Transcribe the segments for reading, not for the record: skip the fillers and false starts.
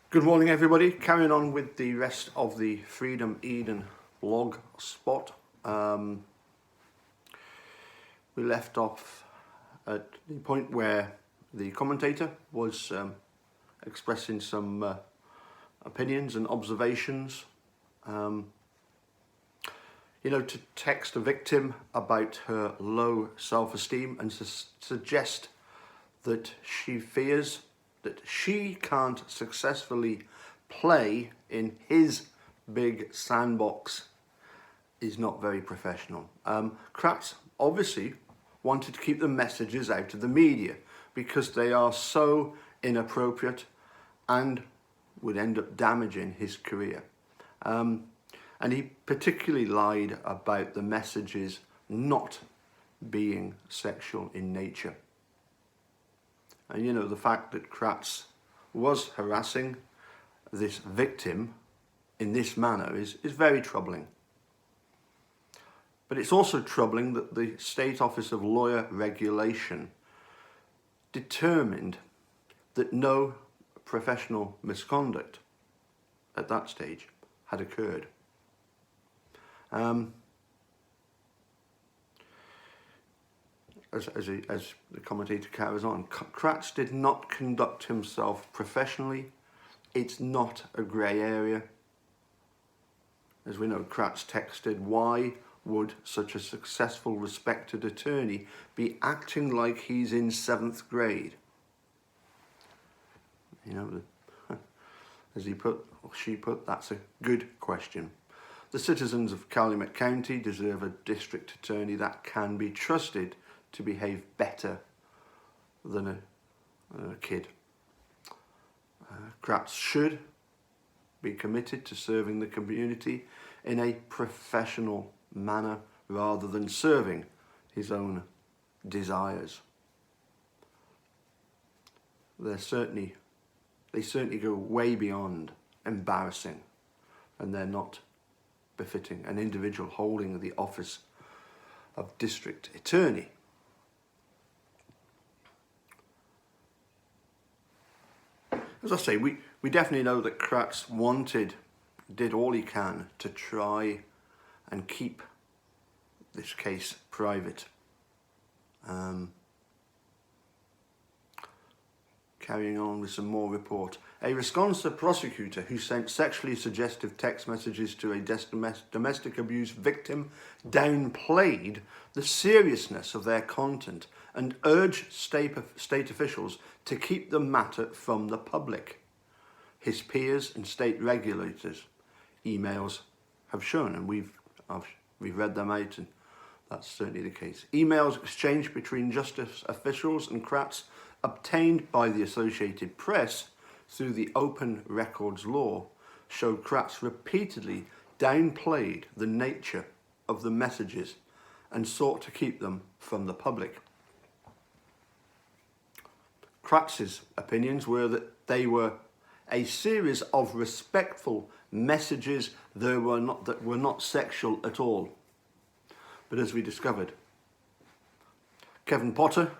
Good morning, everybody. Carrying on with the rest of the Freedom Eden blog spot. We left off at the point where the commentator was expressing some opinions and observations. To text a victim about her low self-esteem and suggest that she fears that she can't successfully play in his big sandbox is not very professional. Kratz obviously wanted to keep the messages out of the media because they are so inappropriate and would end up damaging his career. And he particularly lied about the messages not being sexual in nature. And the fact that Kratz was harassing this victim in this manner is very troubling. But it's also troubling that the State Office of Lawyer Regulation determined that no professional misconduct at that stage had occurred. As the commentator carries on, Kratz did not conduct himself professionally. It's not a grey area. As we know, Kratz texted, "Why would such a successful, respected attorney be acting like he's in 7th grade?" As he put, or she put, that's a good question. The citizens of Calumet County deserve a district attorney that can be trusted to behave better than a kid. Kratz should be committed to serving the community in a professional manner rather than serving his own desires. They certainly go way beyond embarrassing, and they're not befitting an individual holding the office of district attorney. As I say, we definitely know that Kratz did all he can to try and keep this case private. Carrying on with some more report. A Wisconsin prosecutor who sent sexually suggestive text messages to a domestic abuse victim downplayed the seriousness of their content and urged state officials to keep the matter from the public. His peers and state regulators' emails have shown, and we've read them out, and that's certainly the case. Emails exchanged between justice officials and Kratz, obtained by the Associated Press through the Open Records law, showed Kratz repeatedly downplayed the nature of the messages and sought to keep them from the public. Kratz's opinions were that they were a series of respectful messages that were not sexual at all. But as we discovered, Kevin Potter,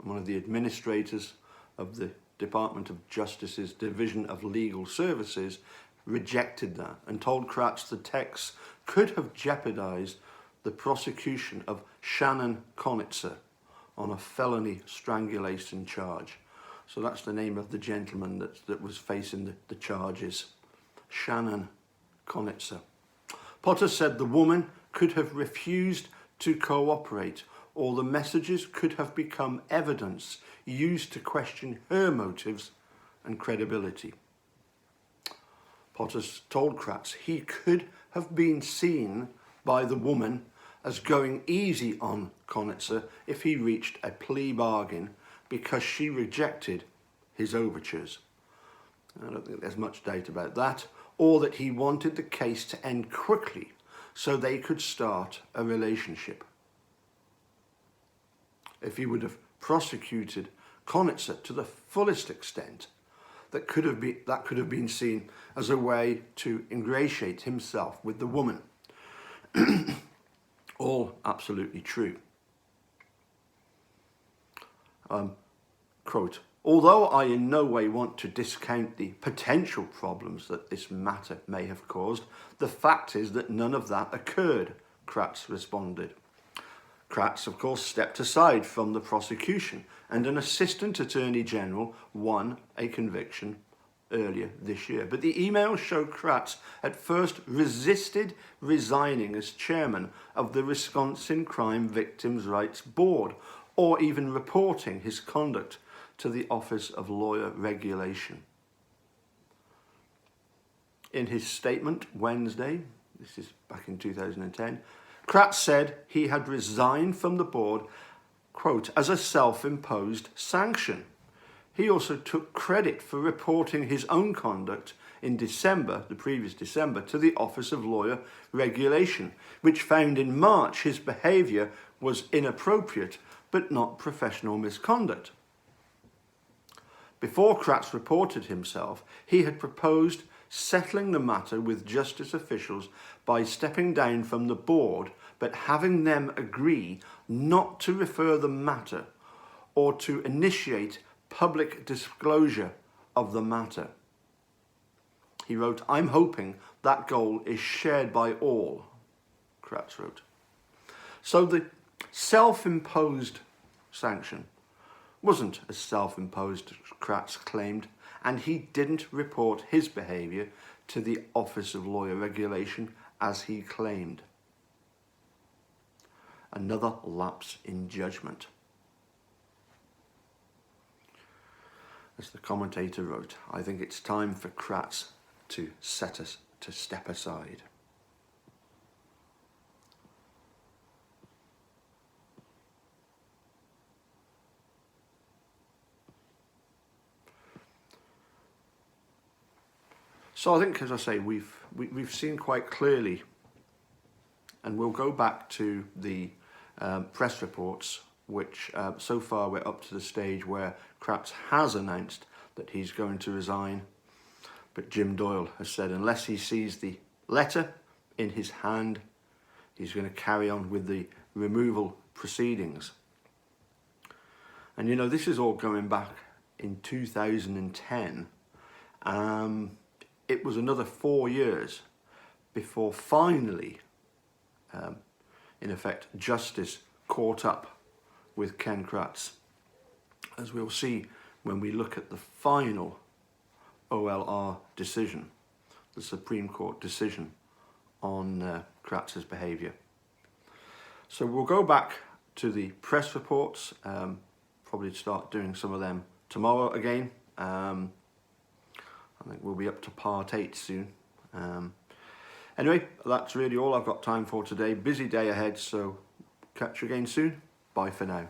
one of the administrators of the Department of Justice's Division of Legal Services, rejected that and told Kratz the texts could have jeopardized the prosecution of Shannon Konitzer on a felony strangulation charge. So that's the name of the gentleman that was facing the charges, Shannon Konitzer. Potter said the woman could have refused to cooperate, or the messages could have become evidence used to question her motives and credibility. Potter told Kratz he could have been seen by the woman as going easy on Konitzer if he reached a plea bargain because she rejected his overtures. I don't think there's much doubt about that, or that he wanted the case to end quickly so they could start a relationship. If he would have prosecuted Konitzer to the fullest extent, that could have been seen as a way to ingratiate himself with the woman. All absolutely true. Quote, Although I in no way want to discount the potential problems that this matter may have caused, the fact is that none of that occurred, Kratz responded. Kratz, of course, stepped aside from the prosecution, and an assistant attorney general won a conviction earlier this year. But the emails show Kratz at first resisted resigning as chairman of the Wisconsin Crime Victims' Rights Board, or even reporting his conduct to the Office of Lawyer Regulation. In his statement Wednesday, this is back in 2010, Kratz said he had resigned from the board, quote, as a self-imposed sanction. He also took credit for reporting his own conduct in December, the previous December, to the Office of Lawyer Regulation, which found in March his behaviour was inappropriate but not professional misconduct. Before Kratz reported himself, he had proposed settling the matter with justice officials by stepping down from the board, but having them agree not to refer the matter or to initiate public disclosure of the matter. He wrote, I'm hoping that goal is shared by all, Kratz wrote. So the self-imposed sanction wasn't as self-imposed as Kratz claimed, and he didn't report his behaviour to the Office of Lawyer Regulation as he claimed. Another lapse in judgment. As the commentator wrote, I think it's time for Kratz to step aside. So I think, as I say, we've seen quite clearly, and we'll go back to the press reports, which so far we're up to the stage where Kratz has announced that he's going to resign, but Jim Doyle has said unless he sees the letter in his hand, he's going to carry on with the removal proceedings. And you know, this is all going back in 2010. It was another 4 years before finally, in effect, justice caught up with Ken Kratz, as we'll see when we look at the final OLR decision, the Supreme Court decision on Kratz's behaviour. So we'll go back to the press reports, probably start doing some of them tomorrow again. I think we'll be up to part 8 soon. Anyway, that's really all I've got time for today. Busy day ahead, so catch you again soon. Bye for now.